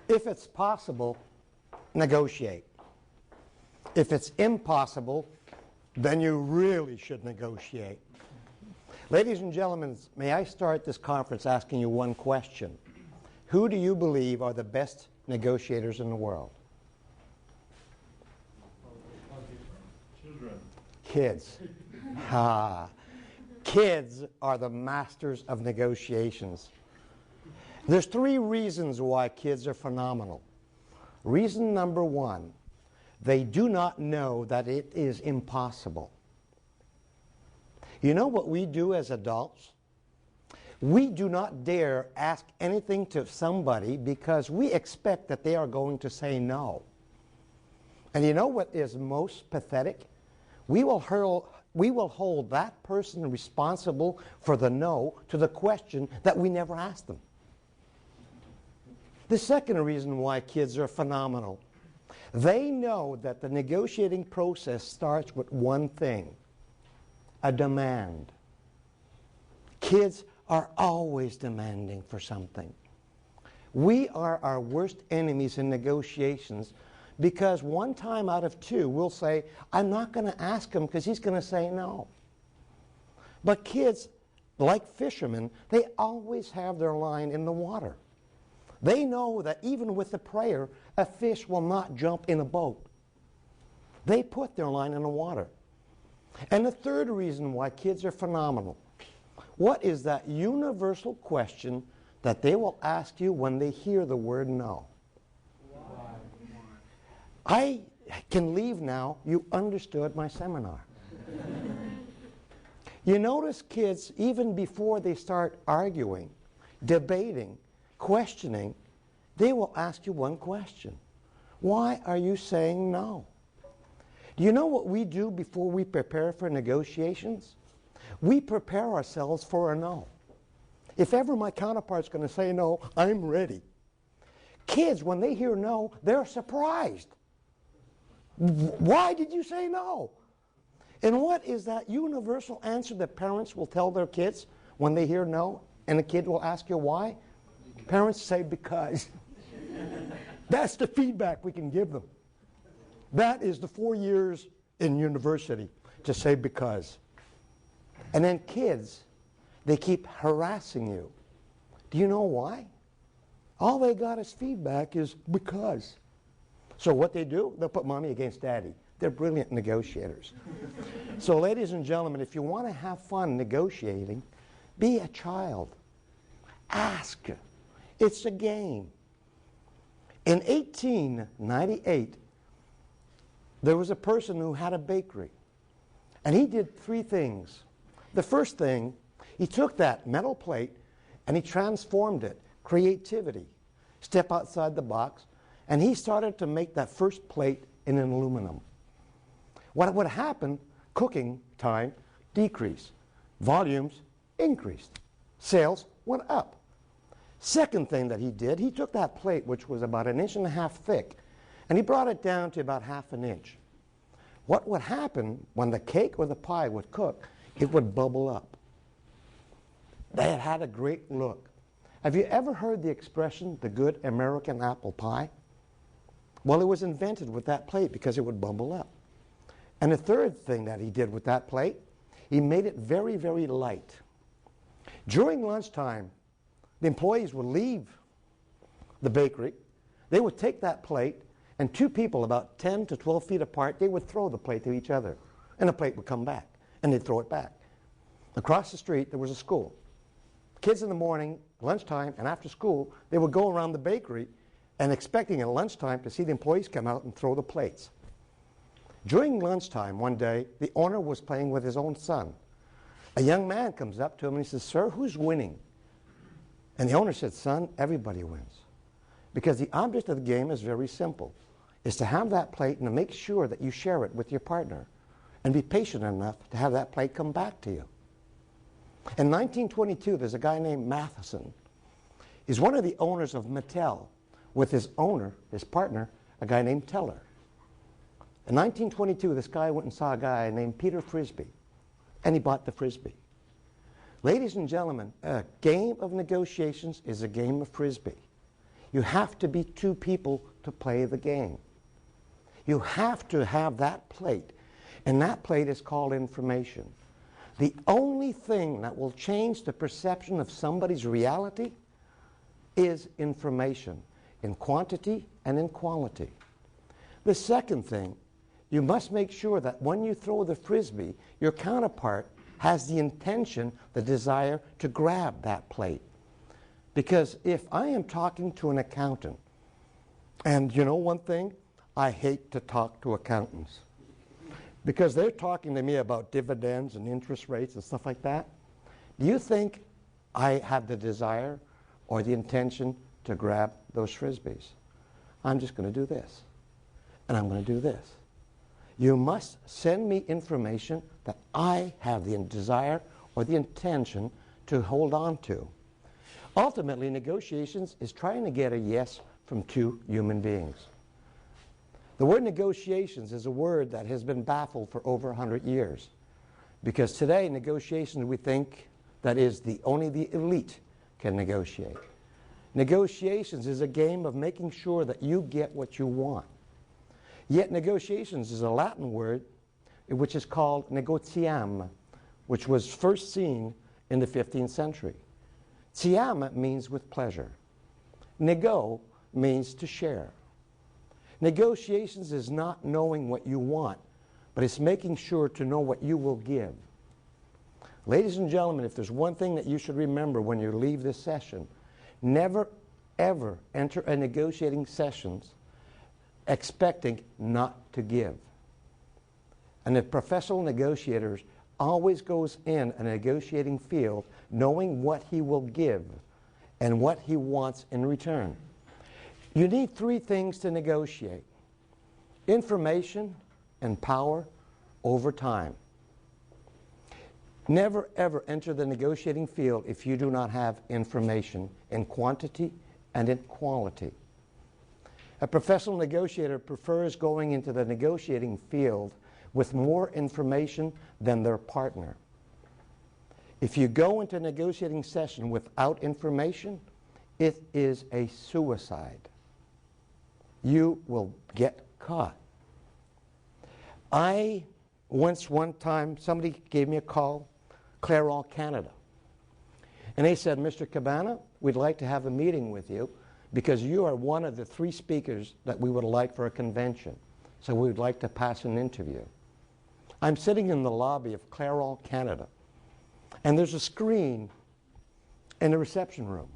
If it's possible, negotiate. If it's impossible, then you really should negotiate. Ladies and gentlemen, may I start this conference asking you one question? Who do you believe are the best negotiators in the world? Children. Kids. Kids are the masters of negotiations. There's 3 reasons why kids are phenomenal. Reason number 1, they do not know that it is impossible. You know what we do as adults? We do not dare ask anything to somebody because we expect that they are going to say no. And you know what is most pathetic? We will hold that person responsible for the no to the question that we never asked them. The second reason why kids are phenomenal, they know that the negotiating process starts with one thing, a demand. Kids are always demanding for something. We are our worst enemies in negotiations because 1 time out of 2 we'll say, I'm not going to ask him because he's going to say no. But kids, like fishermen, they always have their line in the water. They know that even with a prayer, a fish will not jump in a boat. They put their line in the water. And the third reason why kids are phenomenal, what is that universal question that they will ask you when they hear the word no? Why? I can leave now. You understood my seminar. You notice kids, even before they start arguing, debating, questioning, they will ask you one question. Why are you saying no? Do you know what we do before we prepare for negotiations? We prepare ourselves for a no. If ever my counterpart's going to say no, I'm ready. Kids, when they hear no, they're surprised. Why did you say no? And what is that universal answer that parents will tell their kids when they hear no, and the kid will ask you why? Parents say because. That's the feedback we can give them. That is the 4 years in university, to say because. And then kids, they keep harassing you. Do you know why? All they got as feedback is because. So what they do, they'll put mommy against daddy. They're brilliant negotiators. So ladies and gentlemen, if you want to have fun negotiating, be a child. Ask. It's a game. In 1898, there was a person who had a bakery. And he did 3 things. The first thing, he took that metal plate and he transformed it. Creativity. Step outside the box. And he started to make that first plate in an aluminum. What would happen, cooking time decreased. Volumes increased. Sales went up. Second thing that he did, he took that plate, which was about 1.5 inches thick, and he brought it down to about 1/2 inch. What would happen when the cake or the pie would cook, it would bubble up. They had a great look. Have you ever heard the expression, the good American apple pie? Well, it was invented with that plate because it would bubble up. And the third thing that he did with that plate, he made it very, very light. During lunchtime, the employees would leave the bakery. They would take that plate, and 2 people about 10 to 12 feet apart, they would throw the plate to each other. And the plate would come back, and they'd throw it back. Across the street, there was a school. Kids in the morning, lunchtime, and after school, they would go around the bakery and expecting at lunchtime to see the employees come out and throw the plates. During lunchtime one day, the owner was playing with his own son. A young man comes up to him and he says, "Sir, who's winning?" And the owner said, "Son, everybody wins." Because the object of the game is very simple. It's to have that plate and to make sure that you share it with your partner and be patient enough to have that plate come back to you. In 1922, there's a guy named Matheson. He's one of the owners of Mattel with his owner, his partner, a guy named Teller. In 1922, this guy went and saw a guy named Peter Frisbee, and he bought the Frisbee. Ladies and gentlemen, a game of negotiations is a game of Frisbee. You have to be two people to play the game. You have to have that plate, and that plate is called information. The only thing that will change the perception of somebody's reality is information, in quantity and in quality. The second thing, you must make sure that when you throw the frisbee, your counterpart has the intention, the desire to grab that plate. Because if I am talking to an accountant, and you know one thing, I hate to talk to accountants because they're talking to me about dividends and interest rates and stuff like that. Do you think I have the desire or the intention to grab those frisbees? I'm just going to do this, and I'm going to do this. You must send me information that I have the desire or the intention to hold on to. Ultimately, negotiations is trying to get a yes from two human beings. The word negotiations is a word that has been baffled for over 100 years. Because today, negotiations, we think that is only the elite can negotiate. Negotiations is a game of making sure that you get what you want. Yet negotiations is a Latin word which is called negotiam, which was first seen in the 15th century. Ciam means with pleasure. Nego means to share. Negotiations is not knowing what you want, but it's making sure to know what you will give. Ladies and gentlemen, if there's one thing that you should remember when you leave this session, never ever enter a negotiating sessions expecting not to give. And a professional negotiator always goes in a negotiating field knowing what he will give and what he wants in return. You need three things to negotiate: information and power over time. Never ever enter the negotiating field if you do not have information in quantity and in quality. A professional negotiator prefers going into the negotiating field with more information than their partner. If you go into a negotiating session without information, it is a suicide. You will get caught. One time, somebody gave me a call, Clairol, Canada. And they said, Mr. Cabana, we'd like to have a meeting with you because you are one of the 3 speakers that we would like for a convention. So we would like to pass an interview. I'm sitting in the lobby of Clairol, Canada, and there's a screen in the reception room.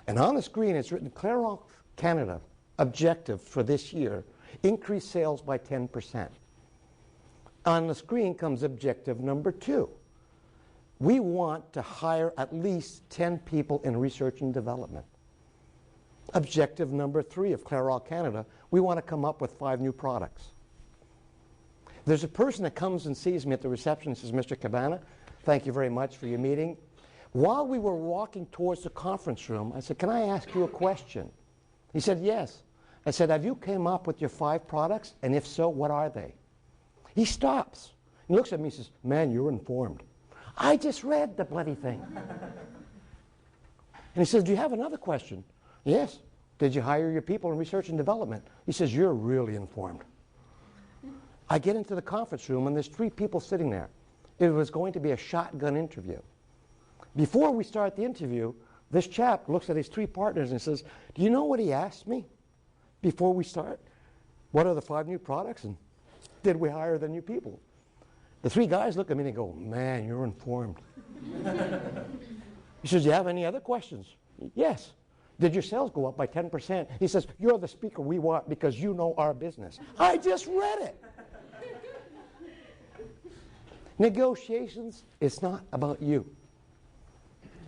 And on the screen it's written, Clairol, Canada, objective for this year, increase sales by 10%. On the screen comes objective number 2. We want to hire at least 10 people in research and development. Objective number 3 of Clairol, Canada, we want to come up with 5 new products. There's a person that comes and sees me at the reception and says, Mr. Cabana, thank you very much for your meeting. While we were walking towards the conference room, I said, can I ask you a question? He said, yes. I said, have you come up with your 5 products? And if so, what are they? He stops. He looks at me and says, man, you're informed. I just read the bloody thing. And he says, do you have another question? Yes. Did you hire your people in research and development? He says, you're really informed. I get into the conference room and there's 3 people sitting there. It was going to be a shotgun interview. Before we start the interview, this chap looks at his 3 partners and says, do you know what he asked me before we start? What are the 5 new products and did we hire the new people? The 3 guys look at me and they go, man, you're informed. He says, do you have any other questions? Yes. Did your sales go up by 10%? He says, you're the speaker we want because you know our business. I just read it. Negotiations is not about you.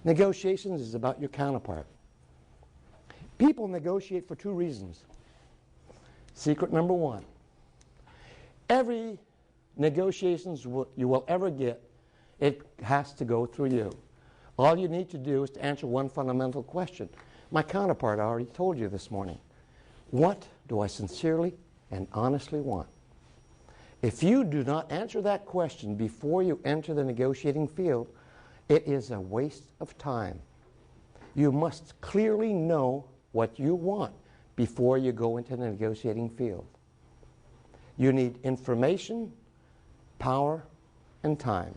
Negotiations is about your counterpart. People negotiate for 2 reasons. Secret number 1. Every negotiations you will ever get, it has to go through you. All you need to do is to answer one fundamental question. My counterpart, I already told you this morning. What do I sincerely and honestly want? If you do not answer that question before you enter the negotiating field, it is a waste of time. You must clearly know what you want before you go into the negotiating field. You need information, power, and time.